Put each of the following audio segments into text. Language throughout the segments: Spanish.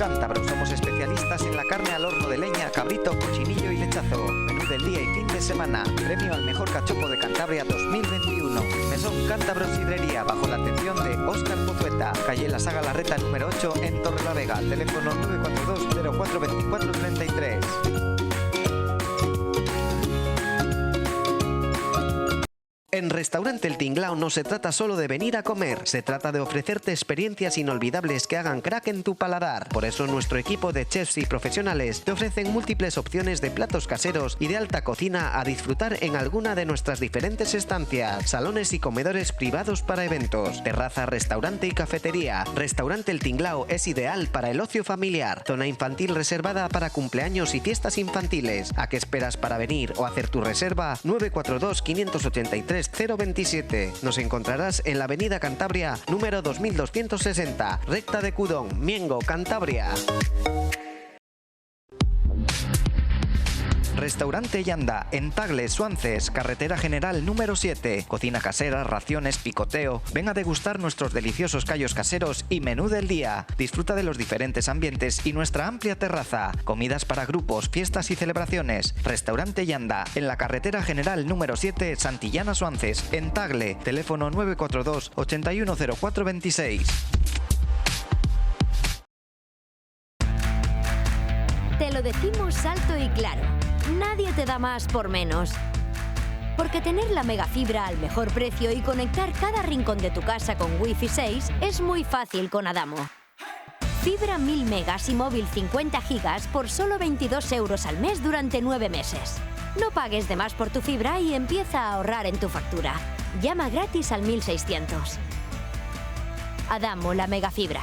Cántabro. Somos especialistas en la carne al horno de leña, cabrito, cochinillo y lechazo. Menú del día y fin de semana. Premio al mejor cachopo de Cantabria 2021. Mesón Cántabro Sidrería, bajo la atención de Óscar Pozueta. Calle La Saga Larreta número 8 en Torrelavega. Teléfono 942 04 24 33. En Restaurante El Tinglao no se trata solo de venir a comer, se trata de ofrecerte experiencias inolvidables que hagan crack en tu paladar. Por eso nuestro equipo de chefs y profesionales te ofrecen múltiples opciones de platos caseros y de alta cocina a disfrutar en alguna de nuestras diferentes estancias, salones y comedores privados para eventos, terraza, restaurante y cafetería. Restaurante El Tinglao es ideal para el ocio familiar, zona infantil reservada para cumpleaños y fiestas infantiles. ¿A qué esperas para venir o hacer tu reserva? 942 583 027. Nos encontrarás en la Avenida Cantabria, número 2260, recta de Cudón, Miengo, Cantabria. Restaurante Yanda, en Tagle, Suances, carretera general número 7. Cocina casera, raciones, picoteo. Ven a degustar nuestros deliciosos callos caseros y menú del día. Disfruta de los diferentes ambientes y nuestra amplia terraza. Comidas para grupos, fiestas y celebraciones. Restaurante Yanda, en la carretera general número 7, Santillana, Suances, en Tagle. Teléfono 942 810426. Te lo decimos alto y claro. Nadie te da más por menos. Porque tener la megafibra al mejor precio y conectar cada rincón de tu casa con Wi-Fi 6 es muy fácil con Adamo. Fibra 1000 megas y móvil 50 gigas por solo 22 euros al mes durante 9 meses. No pagues de más por tu fibra y empieza a ahorrar en tu factura. Llama gratis al 1600. Adamo, la megafibra.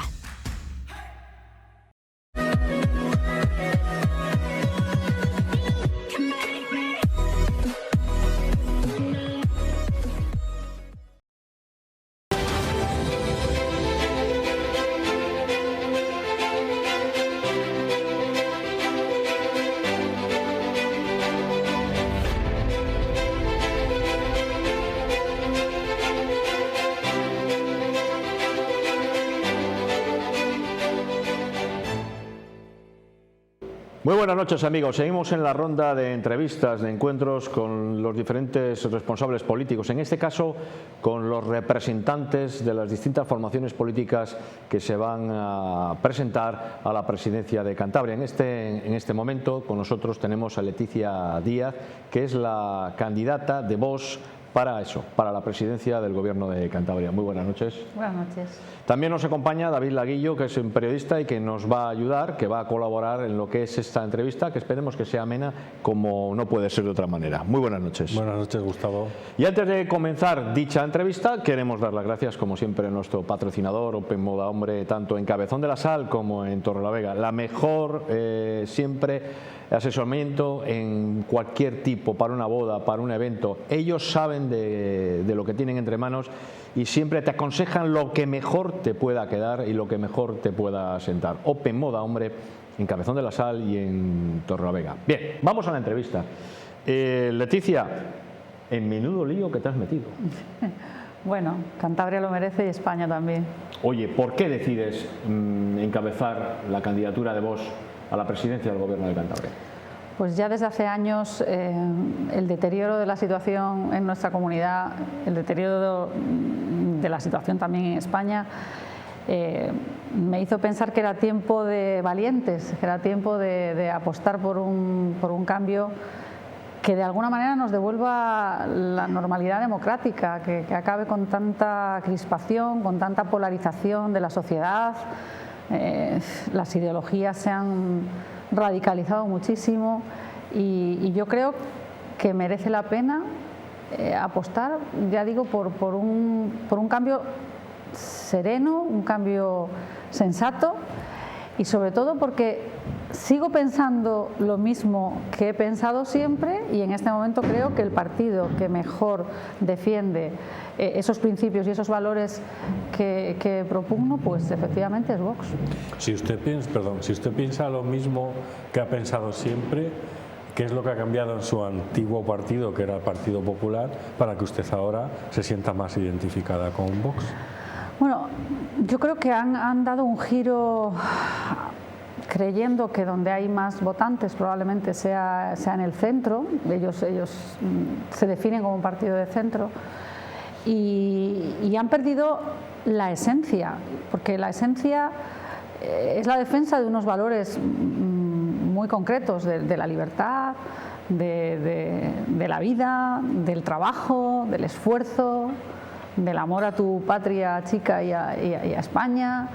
Muy buenas noches, amigos. Seguimos en la ronda de entrevistas, de encuentros con los diferentes responsables políticos, en este caso con los representantes de las distintas formaciones políticas que se van a presentar a la presidencia de Cantabria. En este momento con nosotros tenemos a Leticia Díaz, que es la candidata de Vox para la presidencia del Gobierno de Cantabria. Muy buenas noches. Buenas noches. También nos acompaña David Laguillo, que es un periodista y que nos va a ayudar, que va a colaborar en lo que es esta entrevista, que esperemos que sea amena como no puede ser de otra manera. Muy buenas noches. Buenas noches, Gustavo. Y antes de comenzar dicha entrevista, queremos dar las gracias, como siempre, a nuestro patrocinador Open Moda Hombre, tanto en Cabezón de la Sal como en Torrelavega. La mejor siempre asesoramiento en cualquier tipo, para una boda, para un evento. Ellos saben de lo que tienen entre manos y siempre te aconsejan lo que mejor te pueda quedar y lo que mejor te pueda sentar. Open Moda Hombre en Cabezón de la Sal y en Torrelavega. Bien, vamos a la entrevista. Leticia, en menudo lío que te has metido. Bueno, Cantabria lo merece y España también. Oye, ¿por qué decides encabezar la candidatura de Vox a la presidencia del Gobierno de Cantabria? Pues ya desde hace años el deterioro de la situación en nuestra comunidad, el deterioro de la situación también en España, me hizo pensar que era tiempo de valientes, que era tiempo de apostar por un cambio que de alguna manera nos devuelva la normalidad democrática, que acabe con tanta crispación, con tanta polarización de la sociedad. Las ideologías se han radicalizado muchísimo y yo creo que merece la pena apostar, ya digo, por un cambio sereno, un cambio sensato y sobre todo porque sigo pensando lo mismo que he pensado siempre y en este momento creo que el partido que mejor defiende esos principios y esos valores que propugno, pues efectivamente es Vox. Si usted piensa lo mismo que ha pensado siempre, ¿qué es lo que ha cambiado en su antiguo partido, que era el Partido Popular, para que usted ahora se sienta más identificada con Vox? Bueno, yo creo que han dado un giro creyendo que donde hay más votantes probablemente sea en el centro. Ellos se definen como un partido de centro y han perdido la esencia, porque la esencia es la defensa de unos valores muy concretos de la libertad, de la vida, del trabajo, del esfuerzo, del amor a tu patria chica y a España.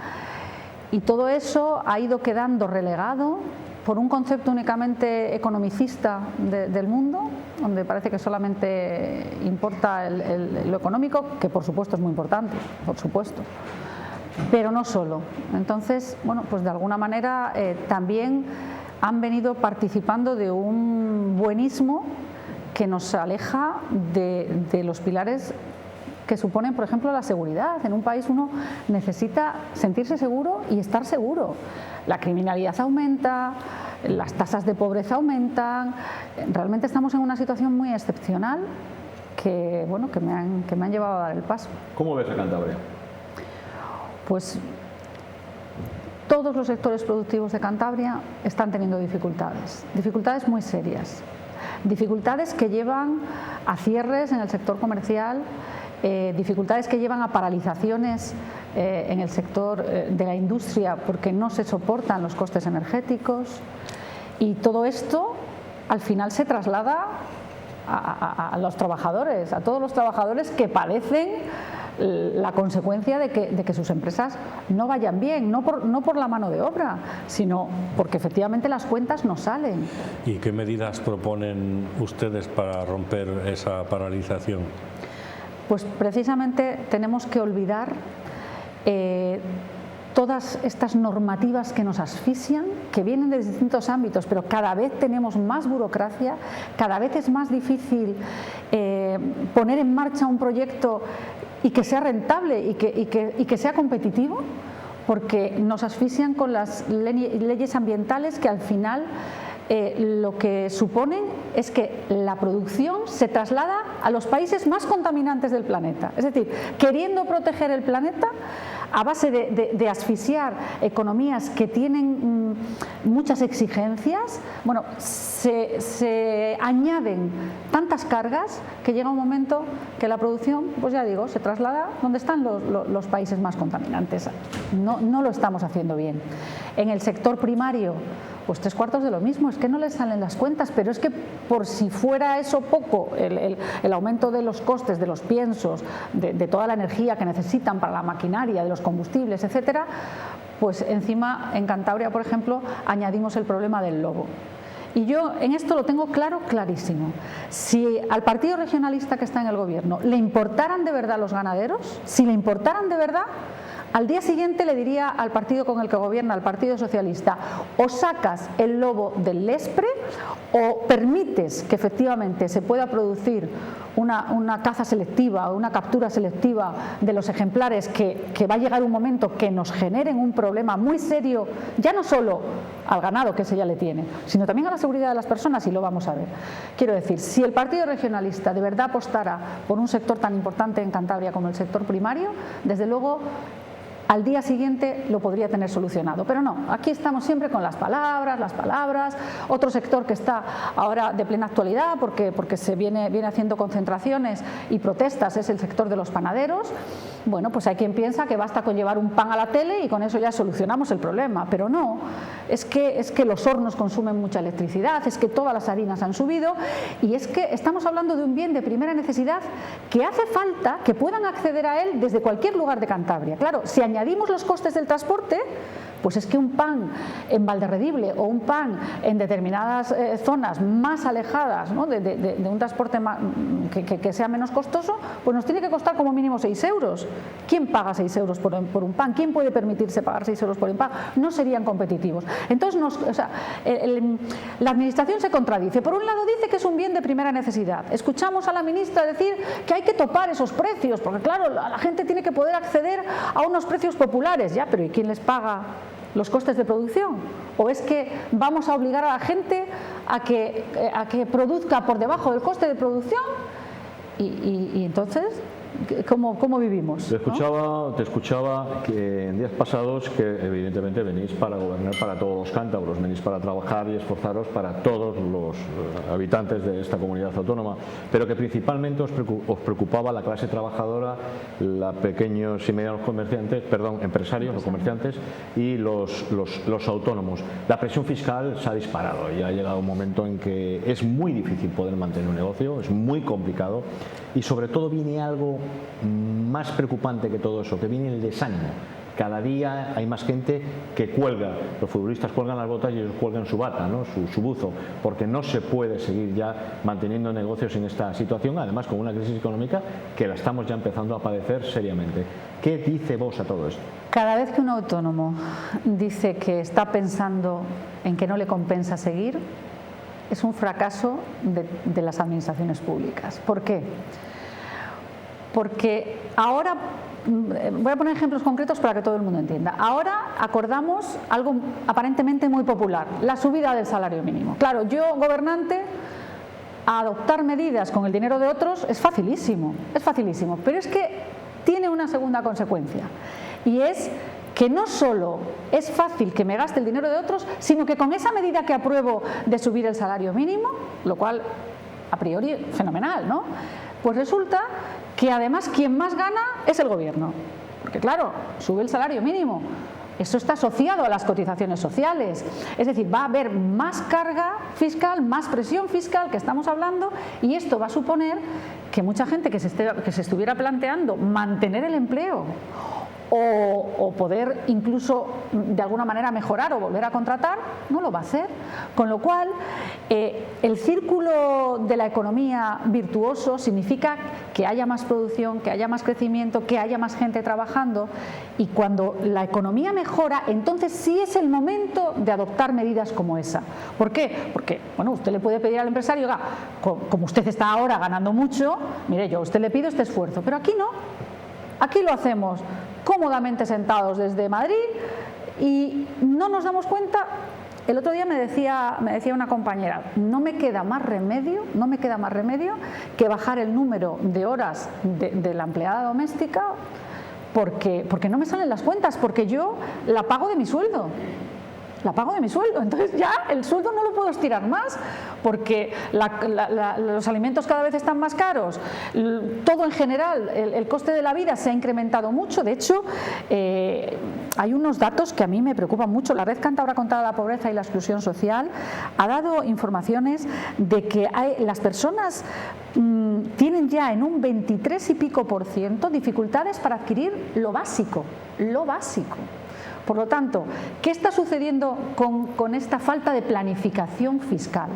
Y todo eso ha ido quedando relegado por un concepto únicamente economicista del mundo, donde parece que solamente importa lo económico, que por supuesto es muy importante, por supuesto, pero no solo. Entonces, bueno, pues de alguna manera también han venido participando de un buenismo que nos aleja de los pilares que suponen, por ejemplo, la seguridad. En un país uno necesita sentirse seguro y estar seguro. La criminalidad aumenta, las tasas de pobreza aumentan. Realmente estamos en una situación muy excepcional que, bueno, que me han llevado a dar el paso. ¿Cómo ves a Cantabria? Pues todos los sectores productivos de Cantabria están teniendo dificultades muy serias, dificultades que llevan a cierres en el sector comercial, dificultades que llevan a paralizaciones en el sector de la industria porque no se soportan los costes energéticos, y todo esto al final se traslada a los trabajadores, a todos los trabajadores que padecen la consecuencia de que sus empresas no vayan bien, no por la mano de obra, sino porque efectivamente las cuentas no salen. ¿Y qué medidas proponen ustedes para romper esa paralización? Pues precisamente tenemos que olvidar todas estas normativas que nos asfixian, que vienen de distintos ámbitos, pero cada vez tenemos más burocracia, cada vez es más difícil poner en marcha un proyecto y que sea rentable y que sea competitivo, porque nos asfixian con las leyes ambientales que al final lo que suponen es que la producción se traslada a los países más contaminantes del planeta. Es decir, queriendo proteger el planeta a base de asfixiar economías que tienen muchas exigencias, bueno, se añaden tantas cargas que llega un momento que la producción, pues ya digo, se traslada donde están los países más contaminantes. No lo estamos haciendo bien. En el sector primario, pues 3/4 de lo mismo, es que no les salen las cuentas, pero es que por si fuera eso poco, el aumento de los costes de los piensos, de toda la energía que necesitan para la maquinaria, de los combustibles, etcétera, pues encima en Cantabria, por ejemplo, añadimos el problema del lobo. Y yo en esto lo tengo clarísimo. Si al partido regionalista que está en el gobierno le importaran de verdad los ganaderos, si le importaran de verdad, al día siguiente le diría al partido con el que gobierna, al Partido Socialista, o sacas el lobo del Lespre o permites que efectivamente se pueda producir una caza selectiva o una captura selectiva de los ejemplares que va a llegar un momento que nos generen un problema muy serio, ya no solo al ganado, que ese ya le tiene, sino también a la seguridad de las personas, y lo vamos a ver. Quiero decir, si el Partido Regionalista de verdad apostara por un sector tan importante en Cantabria como el sector primario, desde luego al día siguiente lo podría tener solucionado, pero no, aquí estamos siempre con las palabras. Otro sector que está ahora de plena actualidad porque se viene haciendo concentraciones y protestas es el sector de los panaderos. Bueno, pues hay quien piensa que basta con llevar un pan a la tele y con eso ya solucionamos el problema, pero no, es que los hornos consumen mucha electricidad, es que todas las harinas han subido, y es que estamos hablando de un bien de primera necesidad que hace falta que puedan acceder a él desde cualquier lugar de Cantabria. Claro, si añadimos los costes del transporte, pues es que un pan en Valderredible o un pan en determinadas zonas más alejadas, ¿no?, de un transporte que sea menos costoso, pues nos tiene que costar como mínimo 6 euros. ¿Quién paga 6 euros por un pan? ¿Quién puede permitirse pagar 6 euros por un pan? No serían competitivos. Entonces, la administración se contradice. Por un lado dice que es un bien de primera necesidad. Escuchamos a la ministra decir que hay que topar esos precios, porque claro, la gente tiene que poder acceder a unos precios populares. Ya, pero ¿y quién les paga los costes de producción? ¿O es que vamos a obligar a la gente a que produzca por debajo del coste de producción? Y entonces, cómo vivimos. Te escuchaba que en días pasados que evidentemente venís para gobernar para todos los cántabros, venís para trabajar y esforzaros para todos los habitantes de esta comunidad autónoma, pero que principalmente os preocupaba la clase trabajadora, los pequeños y medianos comerciantes, empresarios o comerciantes y los autónomos. La presión fiscal se ha disparado y ha llegado un momento en que es muy difícil poder mantener un negocio, es muy complicado y sobre todo viene algo más preocupante que todo eso, que viene el desánimo. Cada día hay más gente que cuelga, los futbolistas cuelgan las botas y ellos cuelgan su bata, ¿no? su buzo, porque no se puede seguir ya manteniendo negocios en esta situación, además con una crisis económica que la estamos ya empezando a padecer seriamente. ¿Qué dice Vox a todo esto? Cada vez que un autónomo dice que está pensando en que no le compensa seguir, es un fracaso de las administraciones públicas. ¿Por qué? Porque ahora, voy a poner ejemplos concretos para que todo el mundo entienda. Ahora acordamos algo aparentemente muy popular, la subida del salario mínimo. Claro, yo, gobernante, adoptar medidas con el dinero de otros es facilísimo, pero es que tiene una segunda consecuencia y es que no solo es fácil que me gaste el dinero de otros, sino que con esa medida que apruebo de subir el salario mínimo, lo cual a priori fenomenal, ¿no? Pues resulta que además quien más gana es el gobierno, porque claro, sube el salario mínimo, eso está asociado a las cotizaciones sociales, es decir, va a haber más carga fiscal, más presión fiscal que estamos hablando, y esto va a suponer que mucha gente que se estuviera planteando mantener el empleo o poder incluso de alguna manera mejorar o volver a contratar, no lo va a hacer. Con lo cual, el círculo de la economía virtuoso significa que haya más producción, que haya más crecimiento, que haya más gente trabajando, y cuando la economía mejora, entonces sí es el momento de adoptar medidas como esa. ¿Por qué? Porque, bueno, usted le puede pedir al empresario, oiga, como usted está ahora ganando mucho, mire, yo a usted le pido este esfuerzo, pero aquí no. Aquí lo hacemos cómodamente sentados desde Madrid y no nos damos cuenta. El otro día me decía una compañera, no me queda más remedio que bajar el número de horas de la empleada doméstica porque no me salen las cuentas, porque yo la pago de mi sueldo. Entonces ya el sueldo no lo puedo estirar más porque los alimentos cada vez están más caros, todo en general, el coste de la vida se ha incrementado mucho. De hecho, hay unos datos que a mí me preocupan mucho. La Red Cántabra contra la Pobreza y la Exclusión Social ha dado informaciones de que las personas tienen ya en un 23 y pico % dificultades para adquirir lo básico. Por lo tanto, ¿qué está sucediendo con esta falta de planificación fiscal?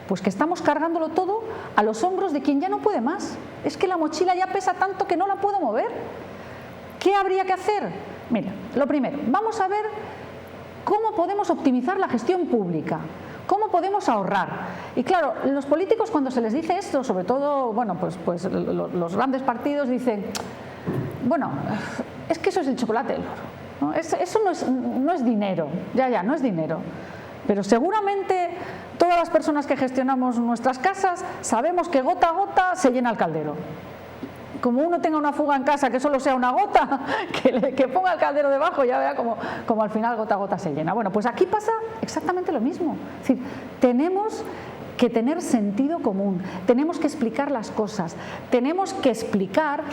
Pues que estamos cargándolo todo a los hombros de quien ya no puede más. Es que la mochila ya pesa tanto que no la puedo mover. ¿Qué habría que hacer? Mira, lo primero, vamos a ver cómo podemos optimizar la gestión pública. ¿Cómo podemos ahorrar? Y claro, los políticos cuando se les dice esto, sobre todo, bueno, pues los grandes partidos dicen, bueno, es que eso es el chocolate del oro. ¿No? Eso no es dinero, no es dinero, pero seguramente todas las personas que gestionamos nuestras casas sabemos que gota a gota se llena el caldero. Como uno tenga una fuga en casa que solo sea una gota, que ponga el caldero debajo, ya verá como al final gota a gota se llena. Bueno, pues aquí pasa exactamente lo mismo. Es decir, tenemos que tener sentido común, tenemos que explicar las cosas, tenemos que explicar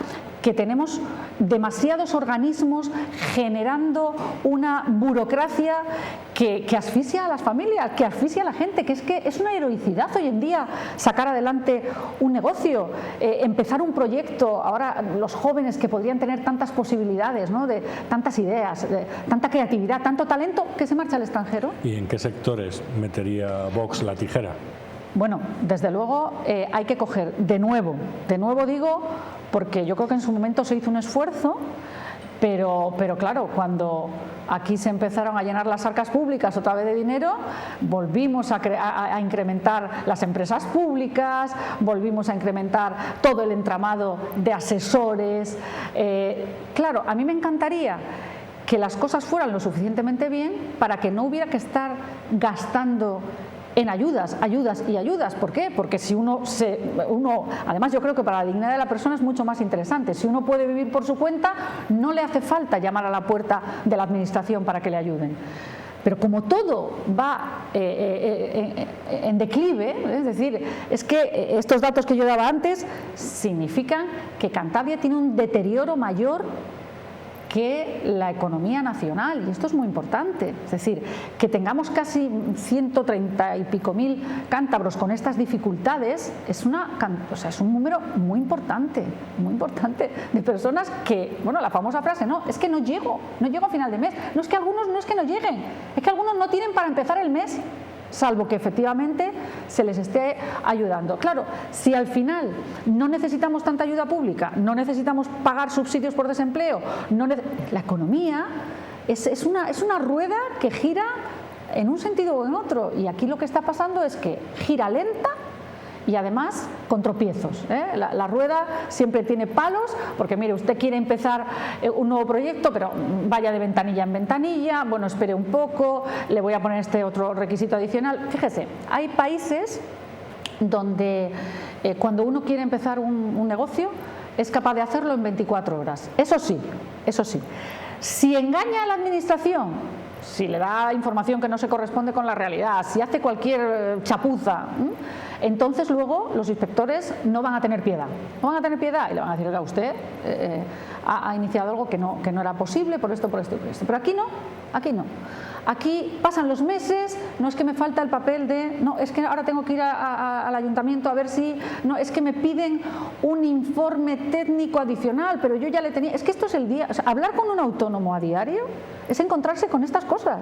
que tenemos demasiados organismos generando una burocracia que asfixia a las familias, que asfixia a la gente, que es una heroicidad hoy en día sacar adelante un negocio, empezar un proyecto. Ahora los jóvenes que podrían tener tantas posibilidades, ¿no? De tantas ideas, de tanta creatividad, tanto talento, que se marcha al extranjero. ¿Y en qué sectores metería Vox la tijera? Bueno, desde luego hay que coger de nuevo digo, porque yo creo que en su momento se hizo un esfuerzo, pero claro, cuando aquí se empezaron a llenar las arcas públicas otra vez de dinero, volvimos a incrementar las empresas públicas, volvimos a incrementar todo el entramado de asesores. Claro, a mí me encantaría que las cosas fueran lo suficientemente bien para que no hubiera que estar gastando en ayudas, ayudas y ayudas. ¿Por qué? Porque si además yo creo que para la dignidad de la persona es mucho más interesante. Si uno puede vivir por su cuenta, no le hace falta llamar a la puerta de la administración para que le ayuden. Pero como todo va en declive, es decir, es que estos datos que yo daba antes significan que Cantabria tiene un deterioro mayor que la economía nacional, y esto es muy importante. Es decir, que tengamos casi 130 y pico mil cántabros con estas dificultades es un número muy importante de personas que, bueno, la famosa frase, no, es que no llego a final de mes. No es que algunos no es que no lleguen, es que algunos no tienen para empezar el mes, salvo que efectivamente se les esté ayudando. Claro, si al final no necesitamos tanta ayuda pública, no necesitamos pagar subsidios por desempleo, la economía es una rueda que gira en un sentido o en otro, y aquí lo que está pasando es que gira lenta y además con tropiezos, ¿eh? La rueda siempre tiene palos, porque mire, usted quiere empezar un nuevo proyecto, pero vaya de ventanilla en ventanilla, bueno, espere un poco, le voy a poner este otro requisito adicional. Fíjese, hay países donde cuando uno quiere empezar un negocio es capaz de hacerlo en 24 horas. Eso sí, si engaña a la administración, si le da información que no se corresponde con la realidad, si hace cualquier chapuza, entonces luego los inspectores no van a tener piedad. No van a tener piedad y le van a decir, oiga, usted ha iniciado algo que no era posible por esto, por esto y por esto. Pero aquí no, aquí no. Aquí pasan los meses, no es que me falta el papel de, no, es que ahora tengo que ir al ayuntamiento a ver si, no, es que me piden un informe técnico adicional, pero yo ya le tenía, es que esto es el día, o sea, hablar con un autónomo a diario es encontrarse con estas cosas,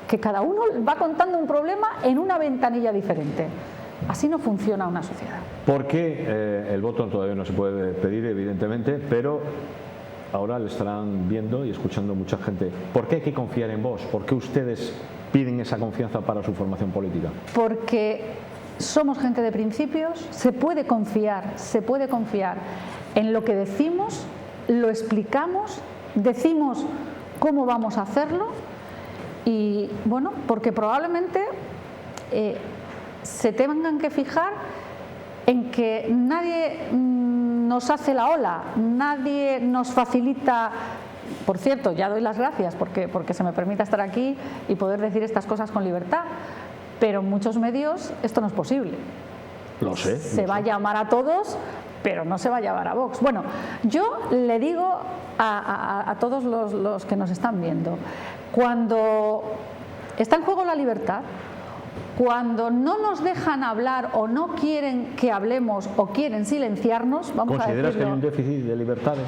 que cada uno va contando un problema en una ventanilla diferente. Así no funciona una sociedad. Porque el voto todavía no se puede pedir, evidentemente, pero ahora le estarán viendo y escuchando mucha gente. ¿Por qué hay que confiar en vos? ¿Por qué ustedes piden esa confianza para su formación política? Porque somos gente de principios, se puede confiar en lo que decimos, lo explicamos, decimos cómo vamos a hacerlo y, bueno, porque probablemente se tengan que fijar en que nadie nos hace la ola, nadie nos facilita. Por cierto, ya doy las gracias porque se me permita estar aquí y poder decir estas cosas con libertad, pero en muchos medios esto no es posible. Lo sé. Se va a llamar a todos, pero no se va a llamar a Vox. Bueno, yo le digo a todos los que nos están viendo, cuando está en juego la libertad, cuando no nos dejan hablar o no quieren que hablemos o quieren silenciarnos, vamos a decirlo. ¿Consideras que hay un déficit de libertades?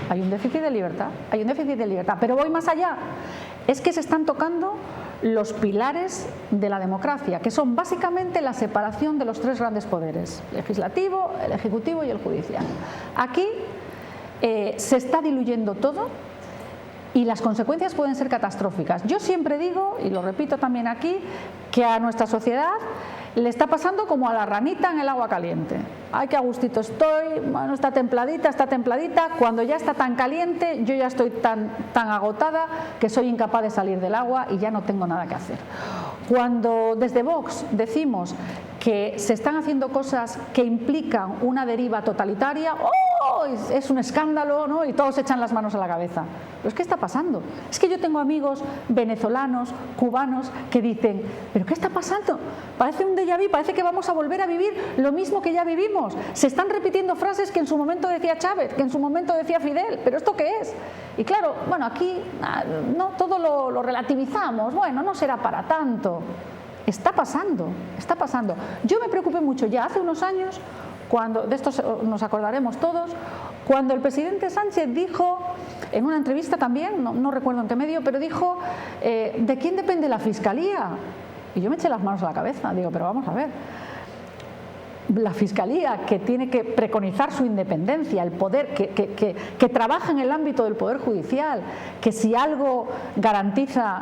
Hay un déficit de libertad, pero voy más allá. Es que se están tocando los pilares de la democracia, que son básicamente la separación de los tres grandes poderes, el legislativo, el ejecutivo y el judicial. Aquí se está diluyendo todo y las consecuencias pueden ser catastróficas. Yo siempre digo, y lo repito también aquí, que a nuestra sociedad le está pasando como a la ranita en el agua caliente. Ay, qué a gustito estoy, bueno, está templadita, cuando ya está tan caliente, yo ya estoy tan agotada que soy incapaz de salir del agua y ya no tengo nada que hacer. Cuando desde Vox decimos que se están haciendo cosas que implican una deriva totalitaria, ¡oh!, es un escándalo, ¿no? Y todos echan las manos a la cabeza. Pero ¿qué está pasando? Es que yo tengo amigos venezolanos, cubanos, que dicen, ¿pero qué está pasando? Parece un déjà vu, parece que vamos a volver a vivir lo mismo que ya vivimos. Se están repitiendo frases que en su momento decía Chávez, que en su momento decía Fidel, ¿pero esto qué es? Y claro, bueno, aquí no todo lo relativizamos, bueno, no será para tanto. Está pasando. Yo me preocupé mucho ya hace unos años, cuando, de esto nos acordaremos todos, cuando el presidente Sánchez dijo, en una entrevista también, no recuerdo en qué medio, pero dijo, ¿de quién depende la Fiscalía? Y yo me eché las manos a la cabeza, digo, pero vamos a ver. La Fiscalía, que tiene que preconizar su independencia, el poder, que trabaja en el ámbito del Poder Judicial, que si algo garantiza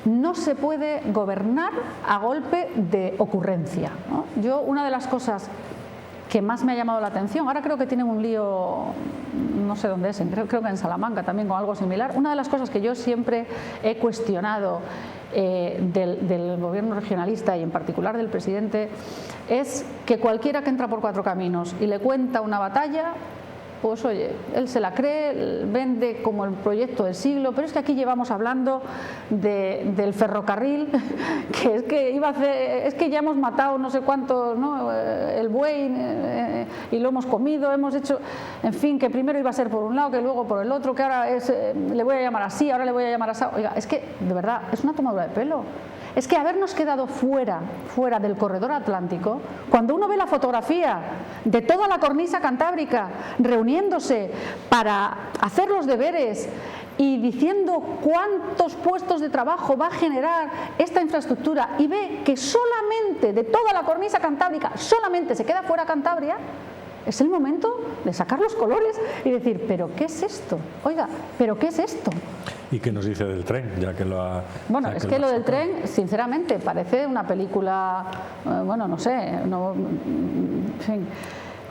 no se puede gobernar a golpe de ocurrencia, ¿no? Yo, una de las cosas que más me ha llamado la atención, ahora creo que tienen un lío, no sé dónde es, creo que en Salamanca también con algo similar, una de las cosas que yo siempre he cuestionado del gobierno regionalista y en particular del presidente es que cualquiera que entra por Cuatro Caminos y le cuenta una batalla, pues oye, él se la cree, vende como el proyecto del siglo, pero es que aquí llevamos hablando del ferrocarril, que es que iba a hacer, es que ya hemos matado no sé cuántos, ¿no? El buey y lo hemos comido, hemos hecho, en fin, que primero iba a ser por un lado, que luego por el otro, que ahora es, le voy a llamar así, ahora le voy a llamar así. Oiga, es que de verdad es una tomadura de pelo. Es que habernos quedado fuera del corredor atlántico, cuando uno ve la fotografía de toda la cornisa cantábrica reuniéndose para hacer los deberes y diciendo cuántos puestos de trabajo va a generar esta infraestructura y ve que solamente de toda la cornisa cantábrica solamente se queda fuera Cantabria, es el momento de sacar los colores y decir, ¿pero qué es esto? Oiga, ¿pero qué es esto? ¿Y qué nos dice del tren? Ya que lo ha, bueno, es que lo del tren, sinceramente, parece una película, bueno, no sé, no, en fin,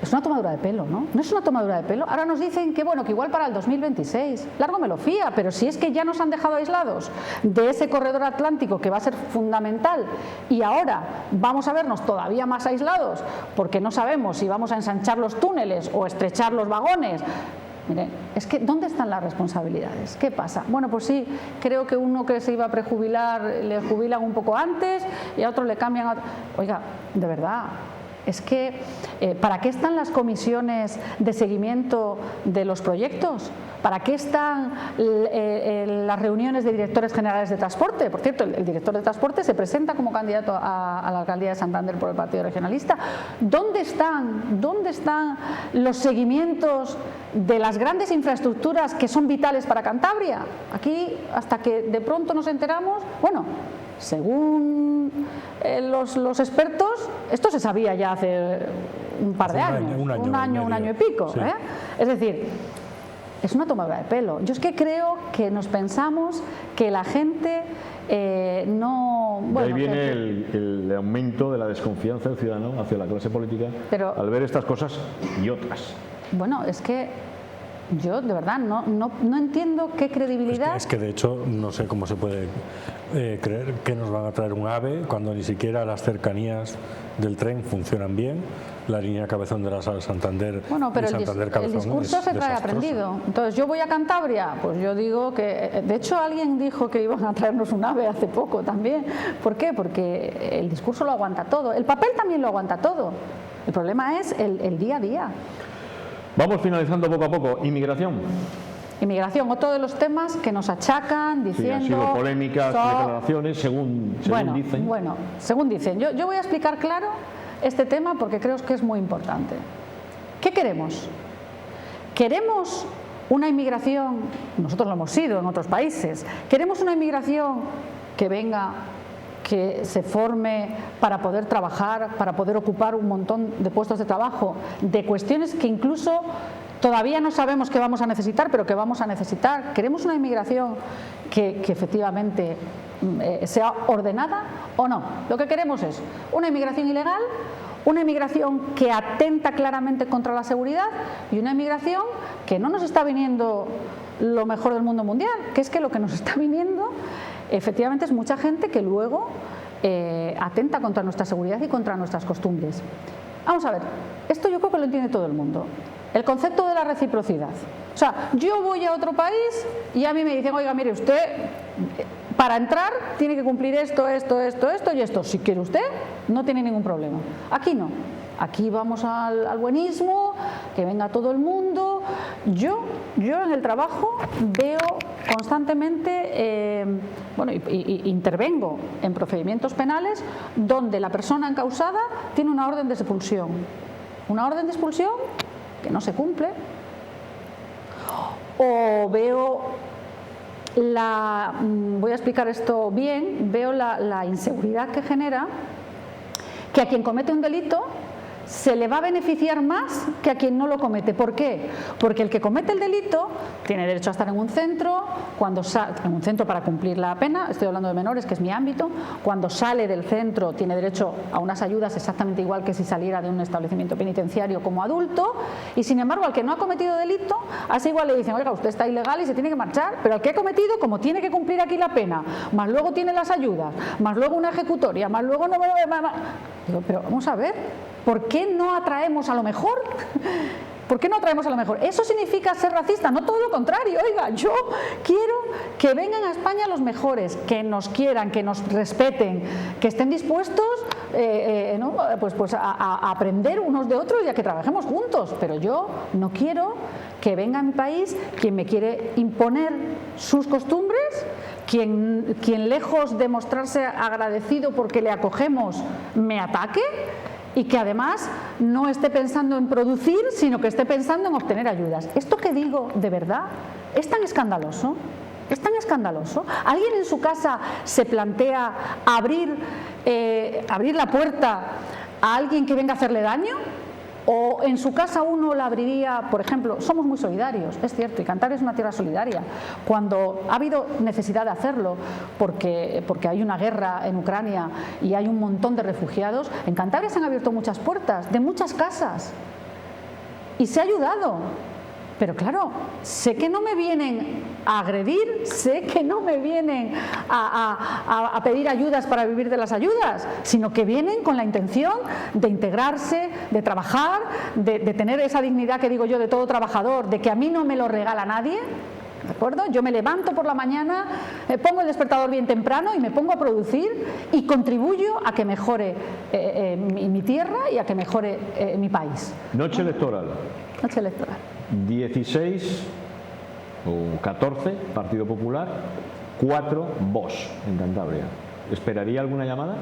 es una tomadura de pelo, ¿no? ¿No es una tomadura de pelo? Ahora nos dicen que, bueno, que igual para el 2026, largo me lo fía, pero si es que ya nos han dejado aislados de ese corredor atlántico que va a ser fundamental y ahora vamos a vernos todavía más aislados porque no sabemos si vamos a ensanchar los túneles o estrechar los vagones. Miren, es que ¿dónde están las responsabilidades? ¿Qué pasa? Bueno, pues sí, creo que uno que se iba a prejubilar le jubilan un poco antes y a otro le cambian a... Oiga, de verdad, es que ¿para qué están las comisiones de seguimiento de los proyectos? ¿Para qué están las reuniones de directores generales de transporte? Por cierto, el director de transporte se presenta como candidato a la alcaldía de Santander por el Partido Regionalista. ¿Dónde están los seguimientos de las grandes infraestructuras que son vitales para Cantabria? Aquí, hasta que de pronto nos enteramos, bueno, según los expertos, esto se sabía ya hace un par de años, un año y pico, sí. Es decir, es una tomadura de pelo. Yo es que creo que nos pensamos que la gente no... Bueno, de ahí viene el aumento de la desconfianza del ciudadano hacia la clase política, pero, al ver estas cosas y otras. Bueno, es que yo de verdad no entiendo qué credibilidad... Es que de hecho no sé cómo se puede creer que nos van a traer un AVE cuando ni siquiera las cercanías del tren funcionan bien. La línea Cabezón de la Sal Santander, bueno, pero el discurso se trae aprendido. Entonces yo voy a Cantabria, pues yo digo que, de hecho alguien dijo que iban a traernos un AVE hace poco también. ¿Por qué? Porque el discurso lo aguanta todo, el papel también lo aguanta todo. El problema es el día a día. Vamos finalizando poco a poco. Inmigración. Inmigración, otro de los temas que nos achacan diciendo... Sí, han sido polémicas, declaraciones, según dicen. Bueno, según dicen. Yo voy a explicar claro este tema porque creo que es muy importante. ¿Qué queremos? ¿Queremos una inmigración? Nosotros lo hemos sido en otros países. ¿Queremos una inmigración que venga, que se forme para poder trabajar, para poder ocupar un montón de puestos de trabajo, de cuestiones que incluso todavía no sabemos que vamos a necesitar, pero que vamos a necesitar? ¿Queremos una inmigración que efectivamente sea ordenada o no? Lo que queremos es una inmigración ilegal, una inmigración que atenta claramente contra la seguridad y una inmigración que no nos está viniendo lo mejor del mundo mundial, que es que lo que nos está viniendo efectivamente es mucha gente que luego atenta contra nuestra seguridad y contra nuestras costumbres. Vamos a ver, esto yo creo que lo entiende todo el mundo. El concepto de la reciprocidad. O sea, yo voy a otro país y a mí me dicen, oiga, mire, usted para entrar tiene que cumplir esto y esto. Si quiere usted, no tiene ningún problema. Aquí no. Aquí vamos al buenismo, que venga todo el mundo. Yo en el trabajo veo constantemente, intervengo en procedimientos penales donde la persona encausada tiene una orden de expulsión. Una orden de expulsión que no se cumple. O veo voy a explicar esto bien, veo la inseguridad que genera que a quien comete un delito se le va a beneficiar más que a quien no lo comete. ¿Por qué? Porque el que comete el delito tiene derecho a estar en un centro, en un centro para cumplir la pena, estoy hablando de menores, que es mi ámbito. Cuando sale del centro tiene derecho a unas ayudas exactamente igual que si saliera de un establecimiento penitenciario como adulto, y sin embargo al que no ha cometido delito, a ese igual le dicen, oiga, usted está ilegal y se tiene que marchar, pero al que ha cometido, como tiene que cumplir aquí la pena, más luego tiene las ayudas, más luego una ejecutoria, más luego no... Digo, pero vamos a ver, ¿por qué no atraemos a lo mejor? ¿Por qué no atraemos a lo mejor? ¿Eso significa ser racista? No, todo lo contrario. Oiga, yo quiero que vengan a España los mejores, que nos quieran, que nos respeten, que estén dispuestos pues a aprender unos de otros y a que trabajemos juntos. Pero yo no quiero que venga a mi país quien me quiere imponer sus costumbres, quien lejos de mostrarse agradecido porque le acogemos me ataque, y que además no esté pensando en producir, sino que esté pensando en obtener ayudas. Esto que digo, de verdad, es tan escandaloso. Es tan escandaloso. ¿Alguien en su casa se plantea abrir la puerta a alguien que venga a hacerle daño? ¿O en su casa uno la abriría? Por ejemplo, somos muy solidarios, es cierto, y Cantabria es una tierra solidaria. Cuando ha habido necesidad de hacerlo, porque hay una guerra en Ucrania y hay un montón de refugiados, en Cantabria se han abierto muchas puertas de muchas casas y se ha ayudado. Pero claro, sé que no me vienen a agredir, sé que no me vienen a pedir ayudas para vivir de las ayudas, sino que vienen con la intención de integrarse, de trabajar, de tener esa dignidad que digo yo de todo trabajador, de que a mí no me lo regala nadie. ¿De acuerdo? Yo me levanto por la mañana, pongo el despertador bien temprano y me pongo a producir y contribuyo a que mejore mi tierra y a que mejore mi país. Noche electoral. Noche electoral. 16 o 14 Partido Popular, 4 Vox en Cantabria. ¿Esperaría alguna llamada?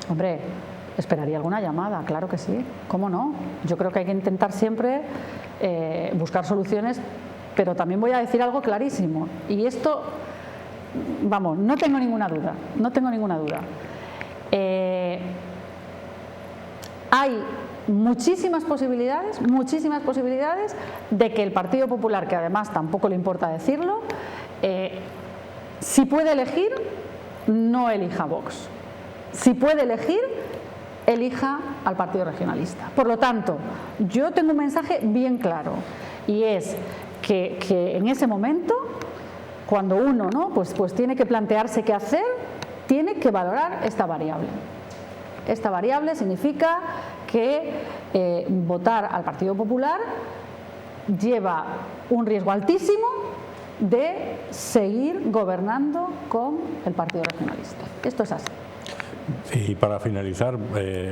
Hombre, esperaría alguna llamada, claro que sí. ¿Cómo no? Yo creo que hay que intentar siempre buscar soluciones, pero también voy a decir algo clarísimo. Y esto, vamos, no tengo ninguna duda. No tengo ninguna duda. Hay muchísimas posibilidades de que el Partido Popular, que además tampoco le importa decirlo, si puede elegir, no elija Vox. Si puede elegir, elija al Partido Regionalista. Por lo tanto, yo tengo un mensaje bien claro, y es que en ese momento, cuando uno pues tiene que plantearse qué hacer, tiene que valorar esta variable. Esta variable significa que votar al Partido Popular lleva un riesgo altísimo de seguir gobernando con el Partido Regionalista. Esto es así. Y para finalizar,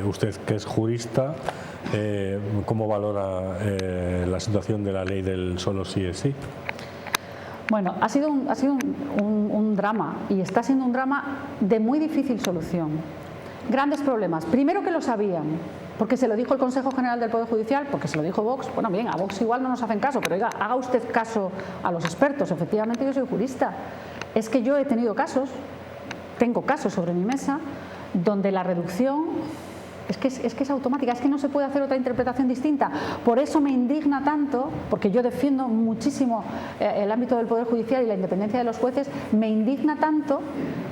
usted que es jurista, ¿cómo valora la situación de la ley del solo sí es sí? Bueno, ha sido un drama, y está siendo un drama de muy difícil solución. Grandes problemas. Primero, que lo sabían, porque se lo dijo el Consejo General del Poder Judicial, porque se lo dijo Vox. Bueno, bien, a Vox igual no nos hacen caso, pero oiga, haga usted caso a los expertos. Efectivamente, yo soy jurista. Es que yo he tenido casos, tengo casos sobre mi mesa, donde la reducción es que es automática, es que no se puede hacer otra interpretación distinta. Por eso me indigna tanto, porque yo defiendo muchísimo el ámbito del Poder Judicial y la independencia de los jueces, me indigna tanto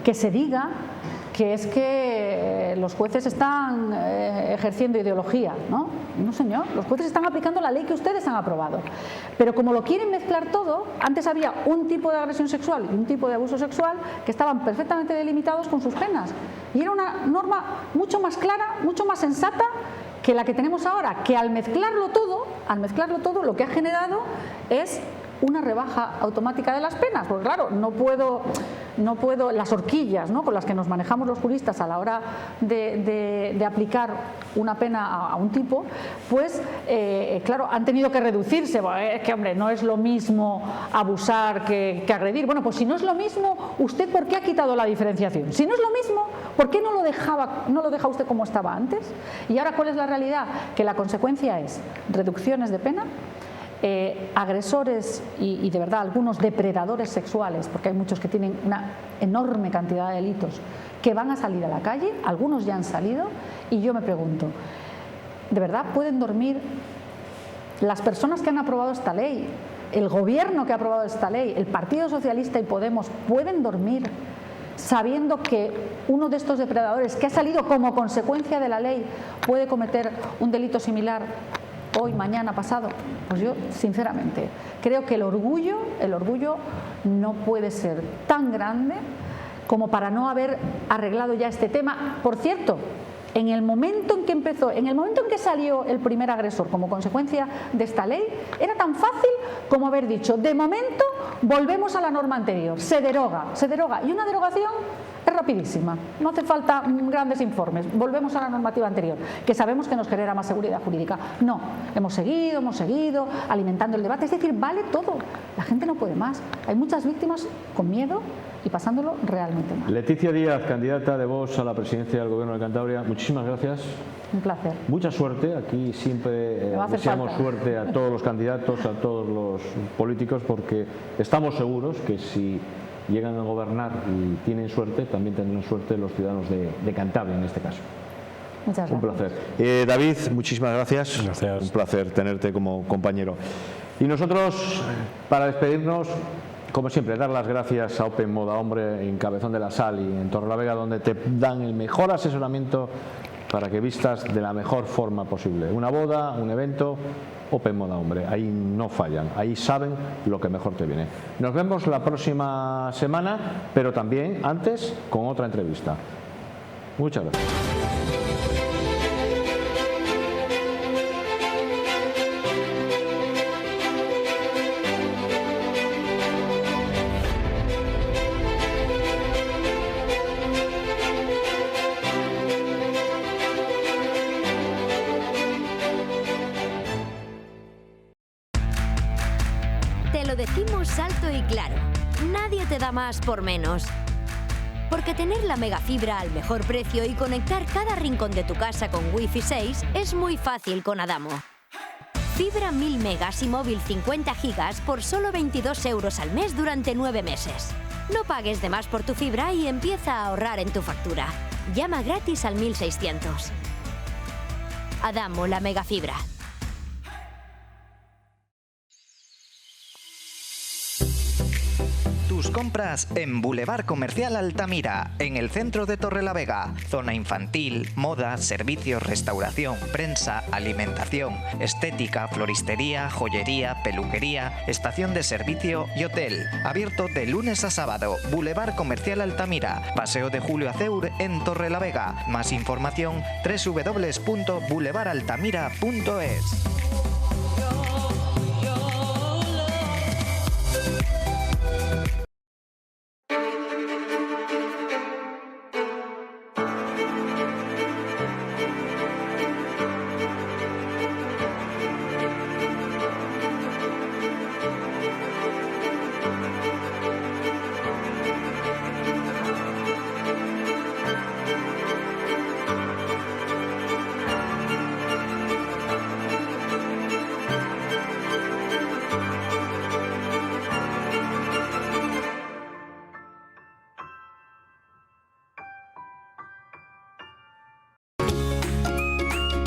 que se diga que es que los jueces están ejerciendo ideología, ¿no? No, señor, los jueces están aplicando la ley que ustedes han aprobado. Pero como lo quieren mezclar todo, antes había un tipo de agresión sexual y un tipo de abuso sexual que estaban perfectamente delimitados con sus penas. Y era una norma mucho más clara, mucho más sensata que la que tenemos ahora, que al mezclarlo todo lo que ha generado es una rebaja automática de las penas, porque claro, no puedo las horquillas, ¿no?, con las que nos manejamos los juristas a la hora de aplicar una pena a un tipo, pues claro, han tenido que reducirse. Bueno, es que, hombre, no es lo mismo abusar que agredir. Bueno, pues si no es lo mismo, ¿usted por qué ha quitado la diferenciación? Si no es lo mismo, ¿por qué no lo deja usted como estaba antes? Y ahora, ¿cuál es la realidad? Que la consecuencia es reducciones de pena, agresores y de verdad algunos depredadores sexuales, porque hay muchos que tienen una enorme cantidad de delitos, que van a salir a la calle, algunos ya han salido, y yo me pregunto, ¿De verdad pueden dormir las personas que han aprobado esta ley, el gobierno que ha aprobado esta ley, el Partido Socialista y Podemos, pueden dormir sabiendo que uno de estos depredadores que ha salido como consecuencia de la ley puede cometer un delito similar hoy, mañana, pasado? Pues yo, sinceramente, creo que el orgullo no puede ser tan grande como para no haber arreglado ya este tema. Por cierto, en el momento en que empezó, en el momento en que salió el primer agresor como consecuencia de esta ley, era tan fácil como haber dicho: de momento volvemos a la norma anterior, se deroga, y una derogación es rapidísima, no hace falta grandes informes, volvemos a la normativa anterior, que sabemos que nos genera más seguridad jurídica. No, hemos seguido alimentando el debate, es decir, vale todo, la gente no puede más, hay muchas víctimas con miedo y pasándolo realmente mal. Leticia Díaz, candidata de Vox a la presidencia del Gobierno de Cantabria, muchísimas gracias. Un placer. Mucha suerte, aquí siempre deseamos suerte a todos los candidatos, a todos los políticos, porque estamos seguros que si llegan a gobernar y tienen suerte, también tendrán suerte los ciudadanos de Cantabria en este caso. Muchas gracias. Un placer. David, muchísimas gracias. Gracias. Un placer tenerte como compañero. Y nosotros, para despedirnos, como siempre, dar las gracias a Open Moda Hombre en Cabezón de la Sal y en Torrelavega, donde te dan el mejor asesoramiento para que vistas de la mejor forma posible. Una boda, un evento, Open Moda Hombre. Ahí no fallan, ahí saben lo que mejor te viene. Nos vemos la próxima semana, pero también antes con otra entrevista. Muchas gracias. Te lo decimos alto y claro, nadie te da más por menos. Porque tener la megafibra al mejor precio y conectar cada rincón de tu casa con Wi-Fi 6 es muy fácil con Adamo. Fibra 1000 megas y móvil 50 gigas por solo 22 euros al mes durante 9 meses. No pagues de más por tu fibra y empieza a ahorrar en tu factura. Llama gratis al 1600. Adamo, la megafibra. Tus compras en Boulevard Comercial Altamira, en el centro de Torrelavega. Zona infantil, moda, servicios, restauración, prensa, alimentación, estética, floristería, joyería, peluquería, estación de servicio y hotel. Abierto de lunes a sábado. Boulevard Comercial Altamira, Paseo de Julio Aceur en Torrelavega. Más información www.boulevardaltamira.es.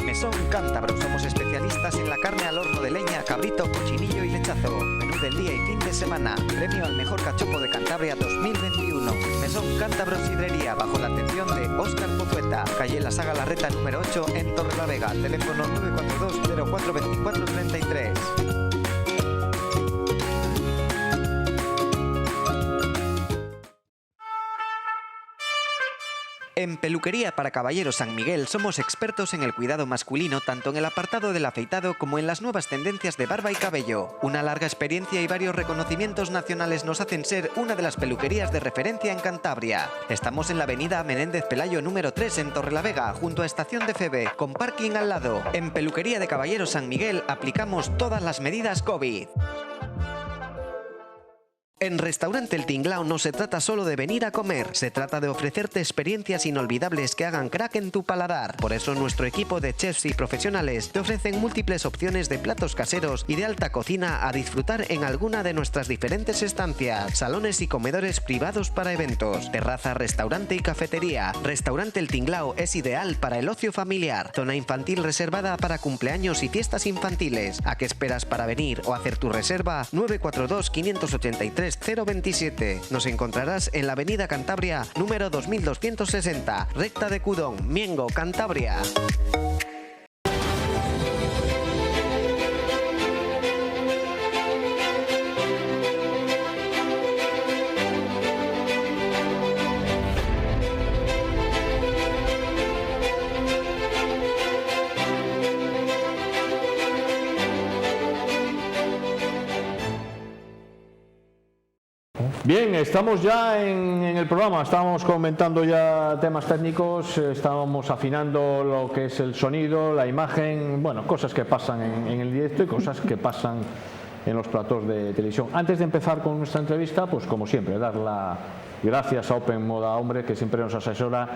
Mesón Cántabro. Somos especialistas en la carne al horno de leña, cabrito, cochinillo y lechazo. Menú del día y fin de semana. Premio al mejor cachopo de Cantabria 2021. Mesón Cántabro Sidrería, bajo la atención de Óscar Pozueta. Calle La Saga Larreta número 8 en Torrelavega. Teléfono 942 04 24 33. En Peluquería para Caballeros San Miguel somos expertos en el cuidado masculino, tanto en el apartado del afeitado como en las nuevas tendencias de barba y cabello. Una larga experiencia y varios reconocimientos nacionales nos hacen ser una de las peluquerías de referencia en Cantabria. Estamos en la avenida Menéndez Pelayo número 3 en Torrelavega, junto a Estación de Febe, con parking al lado. En Peluquería de Caballeros San Miguel aplicamos todas las medidas COVID. En Restaurante El Tinglao no se trata solo de venir a comer, se trata de ofrecerte experiencias inolvidables que hagan crack en tu paladar. Por eso nuestro equipo de chefs y profesionales te ofrecen múltiples opciones de platos caseros y de alta cocina a disfrutar en alguna de nuestras diferentes estancias, salones y comedores privados para eventos, terraza, restaurante y cafetería. Restaurante El Tinglao es ideal para el ocio familiar, zona infantil reservada para cumpleaños y fiestas infantiles. ¿A qué esperas para venir o hacer tu reserva? 942 583 027. Nos encontrarás en la Avenida Cantabria, número 2260, recta de Cudón, Miengo, Cantabria. Bien, estamos ya en el programa, estábamos comentando ya temas técnicos, estábamos afinando lo que es el sonido, la imagen, bueno, cosas que pasan en el directo y cosas que pasan en los platós de televisión. Antes de empezar con nuestra entrevista, pues como siempre, dar las gracias a Open Moda Hombre, que siempre nos asesora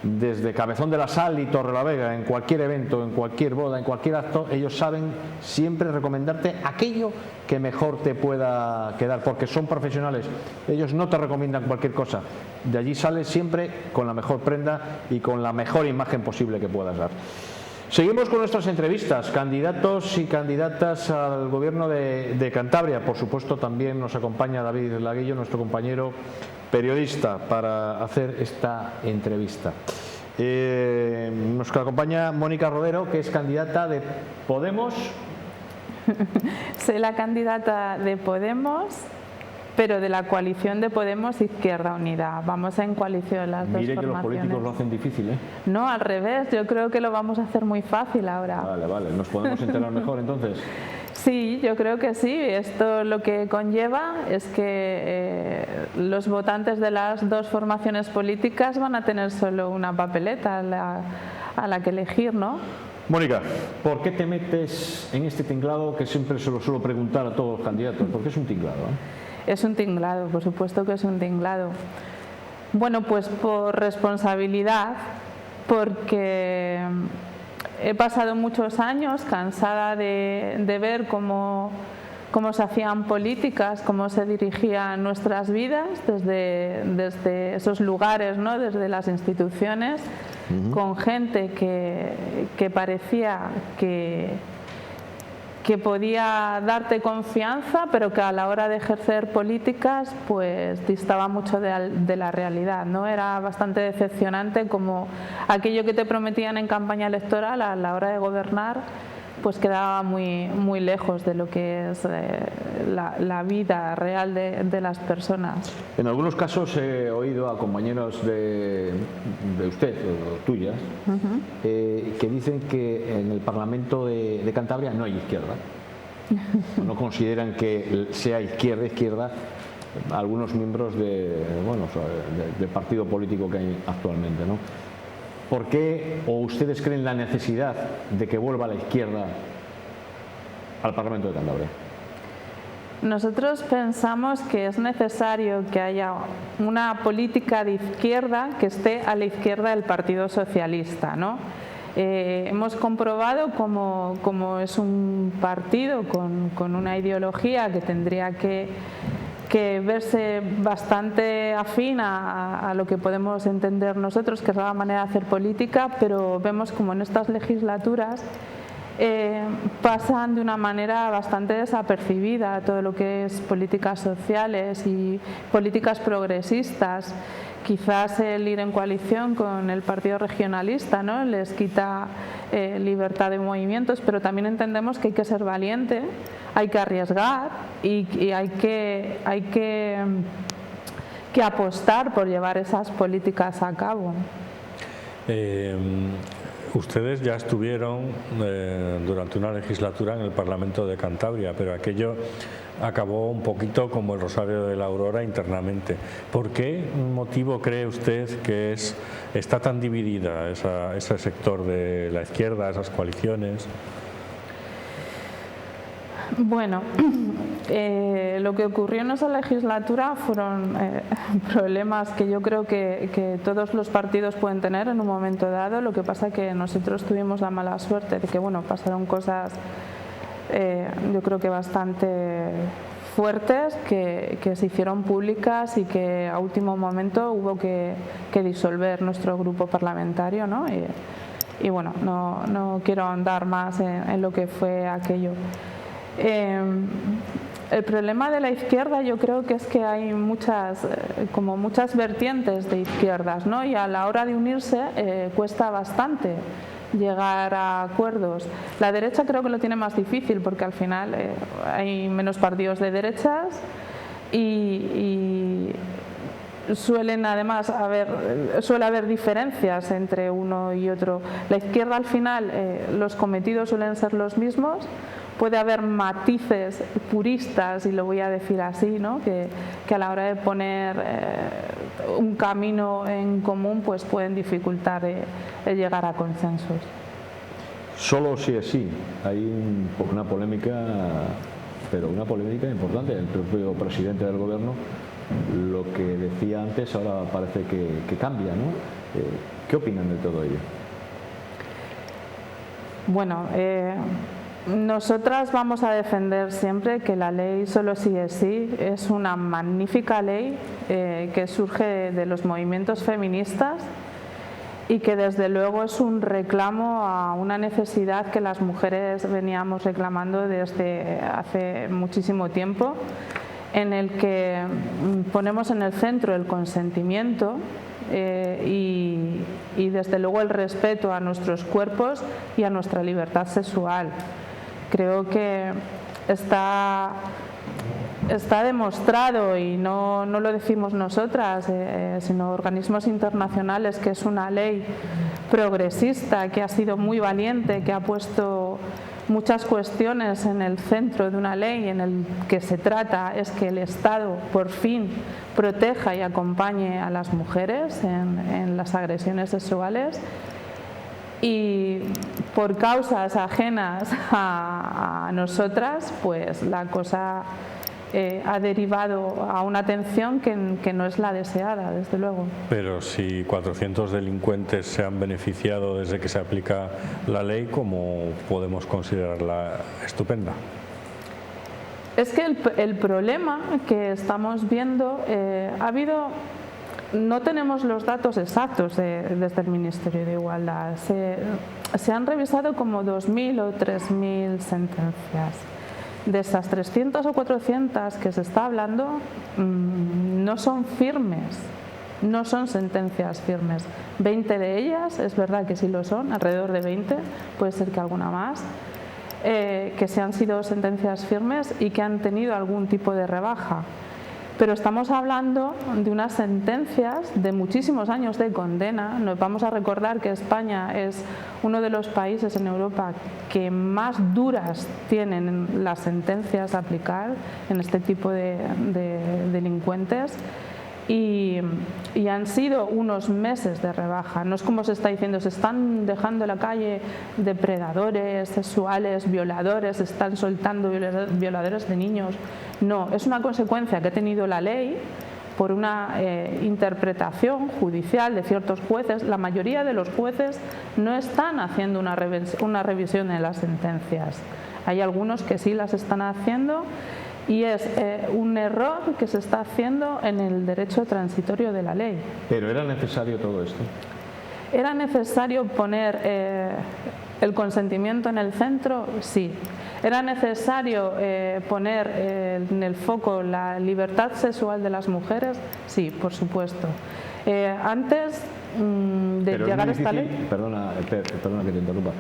desde Cabezón de la Sal y Torrelavega, en cualquier evento, en cualquier boda, en cualquier acto. Ellos saben siempre recomendarte aquello que mejor te pueda quedar, porque son profesionales. Ellos no te recomiendan cualquier cosa. De allí sales siempre con la mejor prenda y con la mejor imagen posible que puedas dar. Seguimos con nuestras entrevistas, candidatos y candidatas al gobierno de Cantabria. Por supuesto, también nos acompaña David Laguillo, nuestro compañero periodista, para hacer esta entrevista. Nos acompaña Mónica Rodero, que es candidata de Podemos. Soy la candidata de Podemos, pero de la coalición de Podemos Izquierda Unida. Vamos en coalición las dos formaciones. Mire que los políticos lo hacen difícil, ¿eh? No, al revés, yo creo que lo vamos a hacer muy fácil ahora. Vale, ¿nos podemos enterar mejor entonces? Sí, yo creo que sí. Esto lo que conlleva es que los votantes de las dos formaciones políticas van a tener solo una papeleta a la que elegir, ¿no? Mónica, ¿por qué te metes en este tinglado que siempre se lo suelo preguntar a todos los candidatos? ¿Por qué es un tinglado? Es un tinglado, por supuesto que es un tinglado. Bueno, pues por responsabilidad, porque he pasado muchos años cansada de ver cómo se hacían políticas, cómo se dirigían nuestras vidas desde esos lugares, ¿no? Desde las instituciones, con gente que parecía que podía darte confianza, pero que a la hora de ejercer políticas pues distaba mucho de la realidad, ¿no? Era bastante decepcionante como aquello que te prometían en campaña electoral a la hora de gobernar pues quedaba muy lejos de lo que es la vida real de las personas. En algunos casos he oído a compañeros de usted o tuyas que dicen que en el Parlamento de Cantabria no hay izquierda. No consideran que sea izquierda algunos miembros del partido político que hay actualmente, ¿no? ¿Por qué o ustedes creen la necesidad de que vuelva la izquierda al Parlamento de Cantabria? Nosotros pensamos que es necesario que haya una política de izquierda que esté a la izquierda del Partido Socialista, ¿no? Hemos comprobado cómo es un partido con una ideología que tendría que verse bastante afín a lo que podemos entender nosotros, que es la manera de hacer política, pero vemos como en estas legislaturas pasan de una manera bastante desapercibida todo lo que es políticas sociales y políticas progresistas. Quizás el ir en coalición con el partido regionalista, ¿no? Les quita libertad de movimientos, pero también entendemos que hay que ser valiente, hay que arriesgar y hay que apostar por llevar esas políticas a cabo. Ustedes ya estuvieron durante una legislatura en el Parlamento de Cantabria, pero aquello acabó un poquito como el Rosario de la Aurora internamente. ¿Por qué motivo cree usted que está tan dividida ese sector de la izquierda, esas coaliciones? Bueno, Lo que ocurrió en esa legislatura fueron problemas que yo creo que todos los partidos pueden tener en un momento dado. Lo que pasa que nosotros tuvimos la mala suerte de que pasaron cosas yo creo que bastante fuertes que se hicieron públicas y que a último momento hubo que disolver nuestro grupo parlamentario, ¿no? Y bueno, no quiero ahondar más en lo que fue aquello. El problema de la izquierda yo creo que es que hay muchas vertientes de izquierdas, ¿no? Y a la hora de unirse cuesta bastante llegar a acuerdos. La derecha creo que lo tiene más difícil porque al final hay menos partidos de derechas y suele haber diferencias entre uno y otro. La izquierda al final los cometidos suelen ser los mismos. Puede haber matices puristas, y lo voy a decir así, ¿no? que a la hora de poner un camino en común pues pueden dificultar el llegar a consensos. Solo si es sí, hay una polémica, pero una polémica importante. El propio presidente del gobierno, lo que decía antes ahora parece que cambia, ¿no? ¿Qué opinan de todo ello? Bueno, nosotras vamos a defender siempre que la ley Solo sí es sí es una magnífica ley que surge de los movimientos feministas y que desde luego es un reclamo a una necesidad que las mujeres veníamos reclamando desde hace muchísimo tiempo, en el que ponemos en el centro el consentimiento y desde luego el respeto a nuestros cuerpos y a nuestra libertad sexual. Creo que está demostrado, y no lo decimos nosotras, sino organismos internacionales, que es una ley progresista, que ha sido muy valiente, que ha puesto muchas cuestiones en el centro de una ley en el que se trata es que el Estado por fin proteja y acompañe a las mujeres en las agresiones sexuales. Y por causas ajenas a nosotras, pues la cosa ha derivado a una atención que no es la deseada, desde luego. Pero si 400 delincuentes se han beneficiado desde que se aplica la ley, ¿cómo podemos considerarla estupenda? Es que el problema que estamos viendo no tenemos los datos exactos desde el Ministerio de Igualdad. Se han revisado como 2.000 o 3.000 sentencias. De esas 300 o 400 que se está hablando, no son firmes, no son sentencias firmes. 20 de ellas, es verdad que sí lo son, alrededor de 20, puede ser que alguna más, que se han sido sentencias firmes y que han tenido algún tipo de rebaja. Pero estamos hablando de unas sentencias de muchísimos años de condena. Nos vamos a recordar que España es uno de los países en Europa que más duras tienen las sentencias a aplicar en este tipo de delincuentes. Y han sido unos meses de rebaja. No es como se está diciendo, se están dejando en la calle depredadores sexuales, violadores, se están soltando violadores de niños. No, es una consecuencia que ha tenido la ley por una interpretación judicial de ciertos jueces. La mayoría de los jueces no están haciendo una revisión de las sentencias. Hay algunos que sí las están haciendo. Y es un error que se está haciendo en el derecho transitorio de la ley. ¿Pero era necesario todo esto? ¿Era necesario poner el consentimiento en el centro? Sí. ¿Era necesario poner en el foco la libertad sexual de las mujeres? Sí, por supuesto. Antes de llegar a esta ley... Perdona que te interrumpa.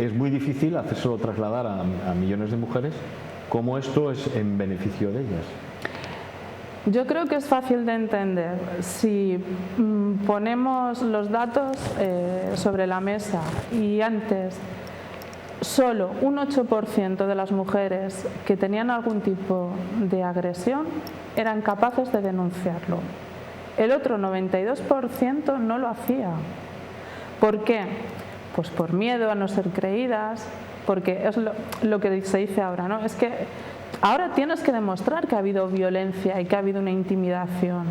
Es muy difícil hacérselo trasladar a millones de mujeres. ¿Cómo esto es en beneficio de ellas? Yo creo que es fácil de entender. Si ponemos los datos sobre la mesa y antes solo un 8% de las mujeres que tenían algún tipo de agresión eran capaces de denunciarlo. El otro 92% no lo hacía. ¿Por qué? Pues por miedo a no ser creídas, porque es lo que se dice ahora, ¿no? Es que Ahora tienes que demostrar que ha habido violencia y que ha habido una intimidación,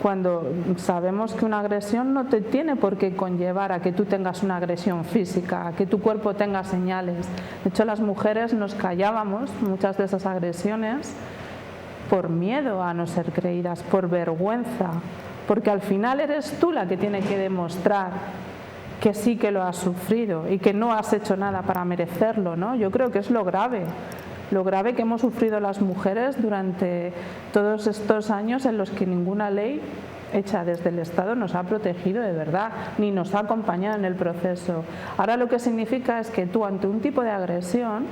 cuando sabemos que una agresión no te tiene por qué conllevar a que tú tengas una agresión física, a que tu cuerpo tenga señales. De hecho, las mujeres nos callábamos muchas de esas agresiones por miedo a no ser creídas, por vergüenza, porque al final eres tú la que tiene que demostrar que sí que lo has sufrido y que no has hecho nada para merecerlo, ¿no? Yo creo que es lo grave que hemos sufrido las mujeres durante todos estos años en los que ninguna ley hecha desde el Estado nos ha protegido de verdad, ni nos ha acompañado en el proceso. Ahora lo que significa es que tú, ante un tipo de agresión,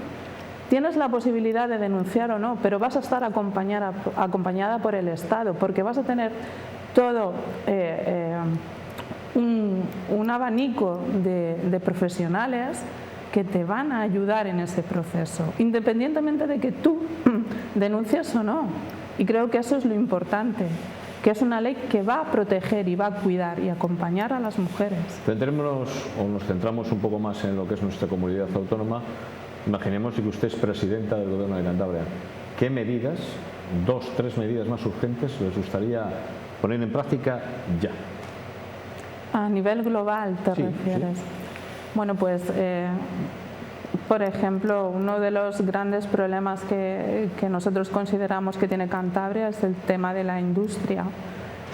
tienes la posibilidad de denunciar o no, pero vas a estar acompañada por el Estado, porque vas a tener todo un abanico de profesionales que te van a ayudar en ese proceso, independientemente de que tú denuncies o no. Y creo que eso es lo importante, que es una ley que va a proteger y va a cuidar y acompañar a las mujeres. Nos centramos un poco más en lo que es nuestra comunidad autónoma. Imaginemos que usted es presidenta del Gobierno de Cantabria. ¿Qué medidas, 2, 3 medidas más urgentes les gustaría poner en práctica ya? A nivel global, ¿te refieres? Sí. Bueno, pues, por ejemplo, uno de los grandes problemas que nosotros consideramos que tiene Cantabria es el tema de la industria,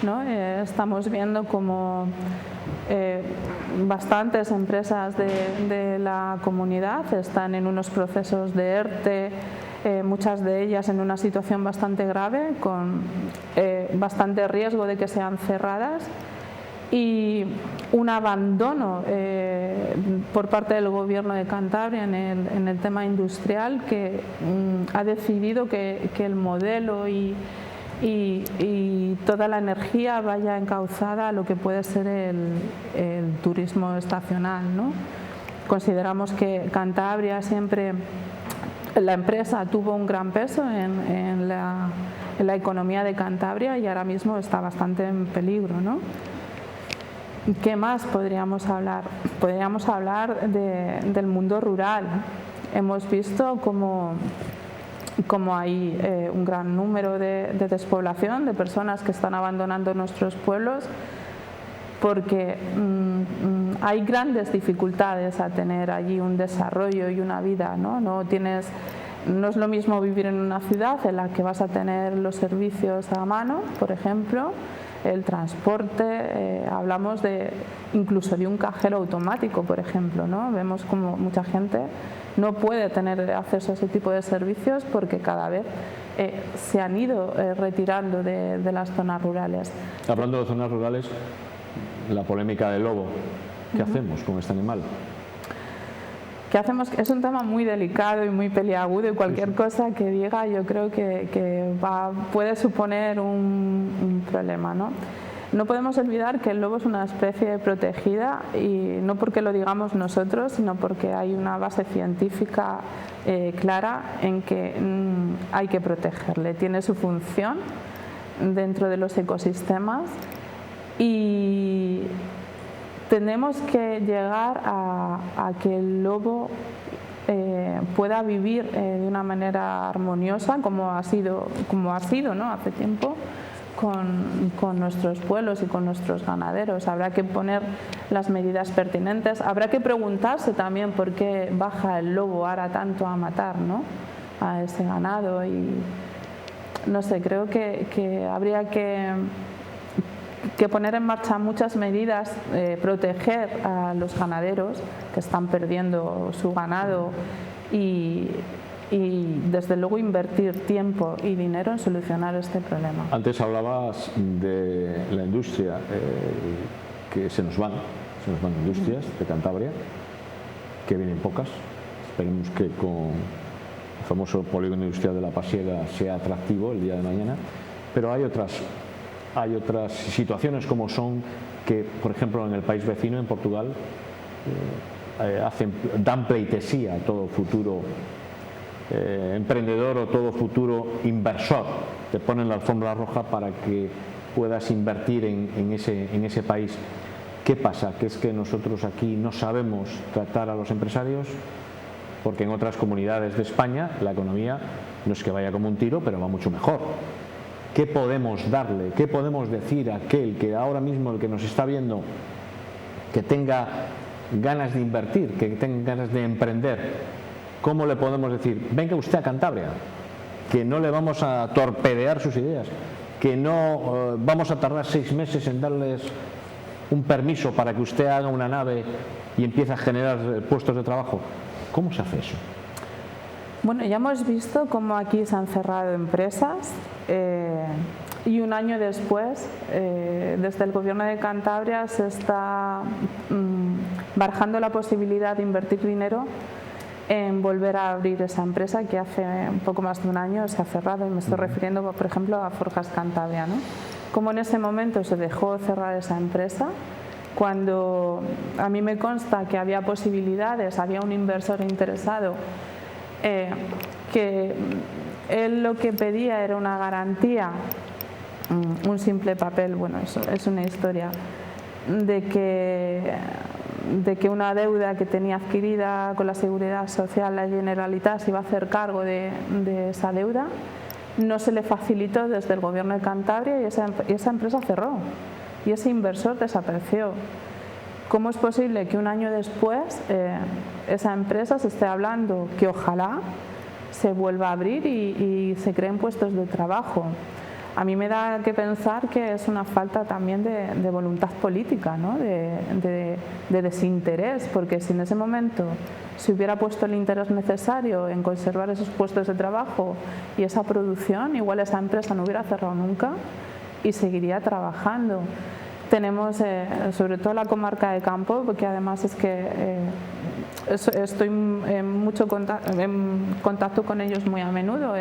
¿no? Estamos viendo como bastantes empresas de la comunidad están en unos procesos de ERTE, muchas de ellas en una situación bastante grave, con bastante riesgo de que sean cerradas, y un abandono por parte del Gobierno de Cantabria en el tema industrial, que ha decidido que el modelo y toda la energía vaya encauzada a lo que puede ser el turismo estacional, ¿no? Consideramos que Cantabria siempre, la empresa tuvo un gran peso en la economía de Cantabria y ahora mismo está bastante en peligro, ¿no? ¿Qué más podríamos hablar? Podríamos hablar del mundo rural. Hemos visto como hay un gran número de despoblación, de personas que están abandonando nuestros pueblos, porque hay grandes dificultades a tener allí un desarrollo y una vida, ¿no? No es lo mismo vivir en una ciudad en la que vas a tener los servicios a mano, por ejemplo, el transporte, hablamos incluso de un cajero automático, por ejemplo, ¿no? Vemos como mucha gente no puede tener acceso a ese tipo de servicios porque cada vez se han ido retirando de las zonas rurales. Hablando de zonas rurales, la polémica del lobo, ¿qué hacemos con este animal? ¿Qué hacemos? Es un tema muy delicado y muy peliagudo, y cualquier cosa que diga yo creo que puede suponer un problema, ¿no? No podemos olvidar que el lobo es una especie protegida, y no porque lo digamos nosotros, sino porque hay una base científica clara en que hay que protegerle. Tiene su función dentro de los ecosistemas y tenemos que llegar a que el lobo pueda vivir de una manera armoniosa, como ha sido, ¿no? Hace tiempo, con nuestros pueblos y con nuestros ganaderos. Habrá que poner las medidas pertinentes. Habrá que preguntarse también por qué baja el lobo ahora tanto a matar, ¿no? A ese ganado. Y no sé, creo que habría que poner en marcha muchas medidas, proteger a los ganaderos que están perdiendo su ganado y desde luego invertir tiempo y dinero en solucionar este problema. Antes hablabas de la industria, que se nos van industrias de Cantabria, que vienen pocas. Esperemos que con el famoso polígono industrial de La Pasiega sea atractivo el día de mañana, pero hay otras situaciones como son que, por ejemplo, en el país vecino, en Portugal, dan pleitesía a todo futuro emprendedor o todo futuro inversor. Te ponen la alfombra roja para que puedas invertir en ese país. ¿Qué pasa? ¿Que es que nosotros aquí no sabemos tratar a los empresarios? Porque en otras comunidades de España la economía no es que vaya como un tiro, pero va mucho mejor. ¿Qué podemos darle? ¿Qué podemos decir a aquel que ahora mismo, el que nos está viendo, que tenga ganas de invertir, que tenga ganas de emprender? ¿Cómo le podemos decir, venga usted a Cantabria, que no le vamos a torpedear sus ideas, que no vamos a tardar 6 meses en darles un permiso para que usted haga una nave y empiece a generar puestos de trabajo? ¿Cómo se hace eso? Bueno, ya hemos visto cómo aquí se han cerrado empresas y un año después, desde el Gobierno de Cantabria se está barajando la posibilidad de invertir dinero en volver a abrir esa empresa que hace un poco más de un año se ha cerrado, y me estoy refiriendo, por ejemplo, a Forjas Cantabria, ¿no? Como en ese momento se dejó cerrar esa empresa, cuando a mí me consta que había posibilidades, había un inversor interesado, que él lo que pedía era una garantía, un simple papel, bueno, eso es una historia, de que una deuda que tenía adquirida con la Seguridad Social, la Generalitat, se iba a hacer cargo de esa deuda. No se le facilitó desde el Gobierno de Cantabria y esa empresa cerró y ese inversor desapareció. ¿Cómo es posible que un año después esa empresa se esté hablando que ojalá se vuelva a abrir y se creen puestos de trabajo? A mí me da que pensar que es una falta también de voluntad política, ¿no? de desinterés, porque si en ese momento se hubiera puesto el interés necesario en conservar esos puestos de trabajo y esa producción, igual esa empresa no hubiera cerrado nunca y seguiría trabajando. Tenemos sobre todo la comarca de Campo, porque además es que estoy en contacto con ellos muy a menudo,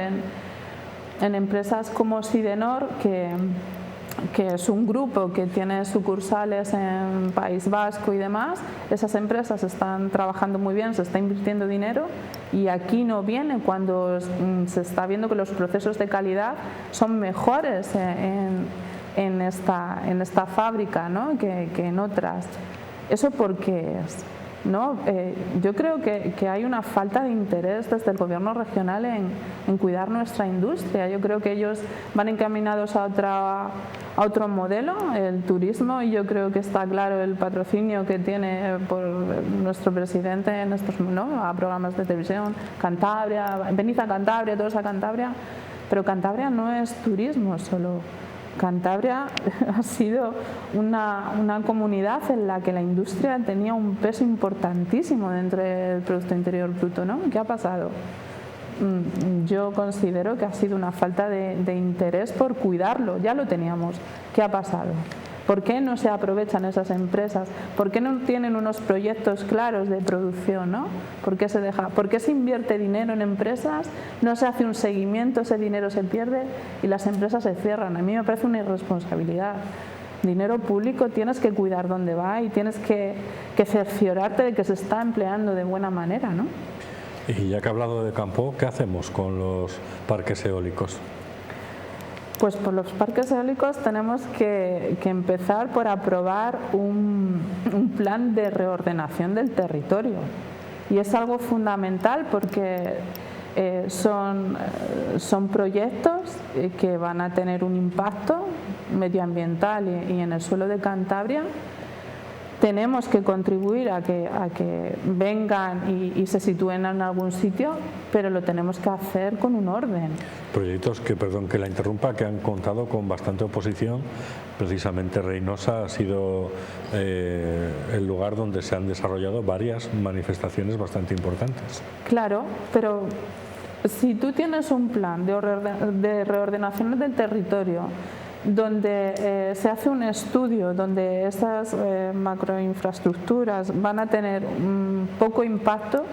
en empresas como Sidenor, que es un grupo que tiene sucursales en País Vasco y demás. Esas empresas están trabajando muy bien, se está invirtiendo dinero y aquí no viene cuando se está viendo que los procesos de calidad son mejores en esta fábrica, ¿no? que en otras. ¿Eso por qué es? ¿No? Yo creo que hay una falta de interés desde el Gobierno regional en cuidar nuestra industria. Yo creo que ellos van encaminados a otro modelo, el turismo, y yo creo que está claro el patrocinio que tiene por nuestro presidente en estos, ¿no? a programas de televisión, Cantabria, venid a Cantabria, todos a Cantabria, pero Cantabria no es turismo solo. Cantabria ha sido una comunidad en la que la industria tenía un peso importantísimo dentro del Producto Interior Bruto, ¿no? ¿Qué ha pasado? Yo considero que ha sido una falta de interés por cuidarlo, ya lo teníamos. ¿Qué ha pasado? ¿Por qué no se aprovechan esas empresas? ¿Por qué no tienen unos proyectos claros de producción? ¿No? ¿Por qué se deja? ¿Por qué se invierte dinero en empresas? No se hace un seguimiento, ese dinero se pierde y las empresas se cierran. A mí me parece una irresponsabilidad. Dinero público tienes que cuidar dónde va y tienes que cerciorarte de que se está empleando de buena manera, ¿no? Y ya que ha hablado de campo, ¿qué hacemos con los parques eólicos? Pues por los parques eólicos tenemos que empezar por aprobar un plan de reordenación del territorio. Y es algo fundamental porque son proyectos que van a tener un impacto medioambiental y en el suelo de Cantabria. Tenemos que contribuir a que vengan y se sitúen en algún sitio, pero lo tenemos que hacer con un orden. Proyectos que, perdón que la interrumpa, que han contado con bastante oposición. Precisamente Reynosa ha sido el lugar donde se han desarrollado varias manifestaciones bastante importantes. Claro, pero si tú tienes un plan de reordenación del territorio, donde se hace un estudio, donde esas macroinfraestructuras van a tener poco impacto,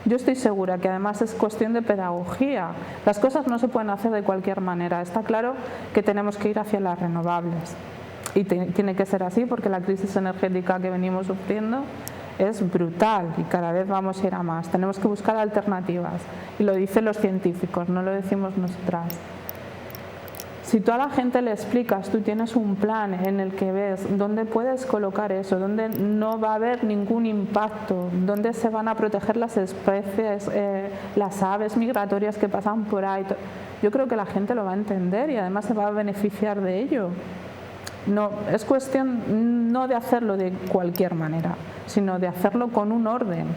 yo estoy segura que además es cuestión de pedagogía. Las cosas no se pueden hacer de cualquier manera. Está claro que tenemos que ir hacia las renovables y tiene que ser así porque la crisis energética que venimos sufriendo es brutal y cada vez vamos a ir a más. Tenemos que buscar alternativas y lo dicen los científicos, no lo decimos nosotras. Si tú a la gente le explicas, tú tienes un plan en el que ves dónde puedes colocar eso, dónde no va a haber ningún impacto, dónde se van a proteger las especies, las aves migratorias que pasan por ahí, yo creo que la gente lo va a entender y además se va a beneficiar de ello. No, es cuestión no de hacerlo de cualquier manera, sino de hacerlo con un orden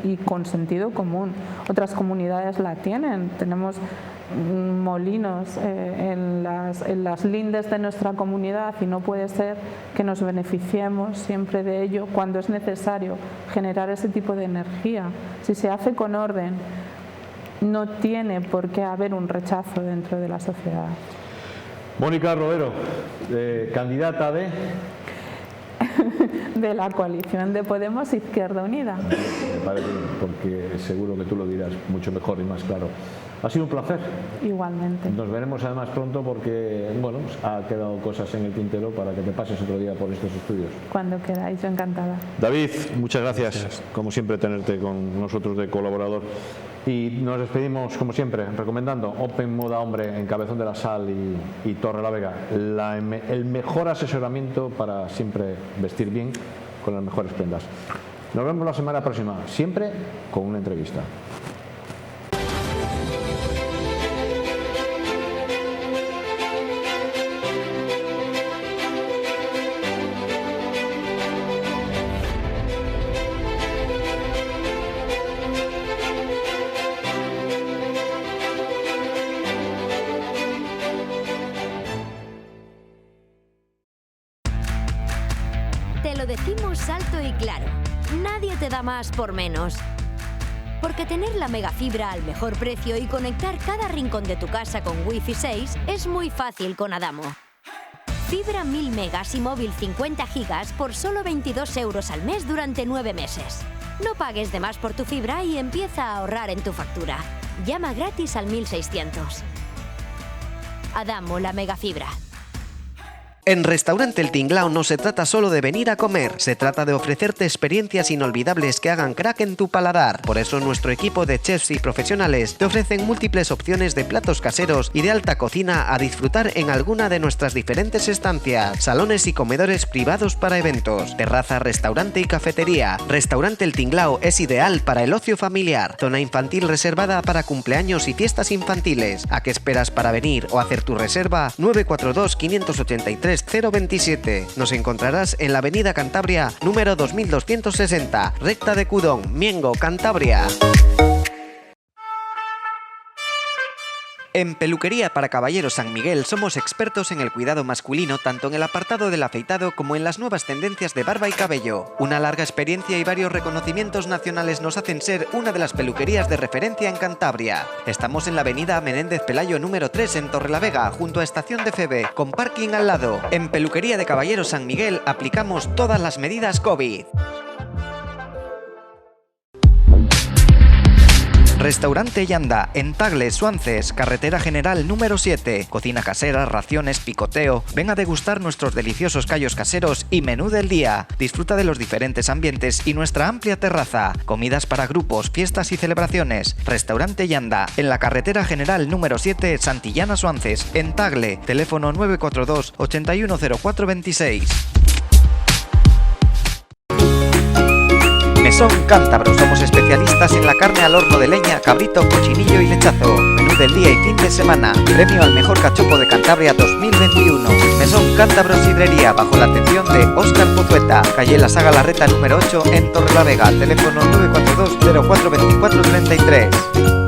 y con sentido común. Otras comunidades la tienen, tenemos molinos en las lindes de nuestra comunidad y no puede ser que nos beneficiemos siempre de ello cuando es necesario generar ese tipo de energía. Si se hace con orden, no tiene por qué haber un rechazo dentro de la sociedad. Mónica Rodero, candidata de la coalición de Podemos Izquierda Unida. Me parece, porque seguro que tú lo dirás mucho mejor y más claro. Ha sido un placer. Igualmente. Nos veremos además pronto porque, bueno, ha quedado cosas en el tintero para que te pases otro día por estos estudios. Cuando queráis, yo encantada. David, muchas gracias. Como siempre, tenerte con nosotros de colaborador. Y nos despedimos, como siempre, recomendando Open Moda Hombre en Cabezón de la Sal y Torrelavega. El mejor asesoramiento para siempre vestir bien con las mejores prendas. Nos vemos la semana próxima, siempre con una entrevista. Te lo decimos alto y claro, nadie te da más por menos. Porque tener la megafibra al mejor precio y conectar cada rincón de tu casa con Wi-Fi 6 es muy fácil con Adamo. Fibra 1000 megas y móvil 50 gigas por solo 22 € al mes durante 9 meses. No pagues de más por tu fibra y empieza a ahorrar en tu factura. Llama gratis al 1600. Adamo, la megafibra. En Restaurante El Tinglao no se trata solo de venir a comer, se trata de ofrecerte experiencias inolvidables que hagan crack en tu paladar. Por eso nuestro equipo de chefs y profesionales te ofrecen múltiples opciones de platos caseros y de alta cocina a disfrutar en alguna de nuestras diferentes estancias, salones y comedores privados para eventos, terraza, restaurante y cafetería. Restaurante El Tinglao es ideal para el ocio familiar, zona infantil reservada para cumpleaños y fiestas infantiles. ¿A qué esperas para venir o hacer tu reserva? 942 583 027. Nos encontrarás en la Avenida Cantabria, número 2260, recta de Cudón, Miengo, Cantabria. En Peluquería para Caballeros San Miguel somos expertos en el cuidado masculino tanto en el apartado del afeitado como en las nuevas tendencias de barba y cabello. Una larga experiencia y varios reconocimientos nacionales nos hacen ser una de las peluquerías de referencia en Cantabria. Estamos en la Avenida Menéndez Pelayo número 3 en Torrelavega, junto a Estación de Febe, con parking al lado. En Peluquería de Caballeros San Miguel aplicamos todas las medidas COVID. Restaurante Yanda, en Tagle, Suances, carretera general número 7. Cocina casera, raciones, picoteo. Ven a degustar nuestros deliciosos callos caseros y menú del día. Disfruta de los diferentes ambientes y nuestra amplia terraza. Comidas para grupos, fiestas y celebraciones. Restaurante Yanda, en la carretera general número 7, Santillana, Suances, en Tagle. Teléfono 942 810426. Mesón Cántabro, somos especialistas en la carne al horno de leña, cabrito, cochinillo y lechazo. Menú del día y fin de semana. Premio al mejor cachopo de Cantabria 2021. Mesón Cántabro Sidrería, bajo la atención de Óscar Pozueta. Calle La Saga Larreta número 8 en Torrelavega. Teléfono 942 042433.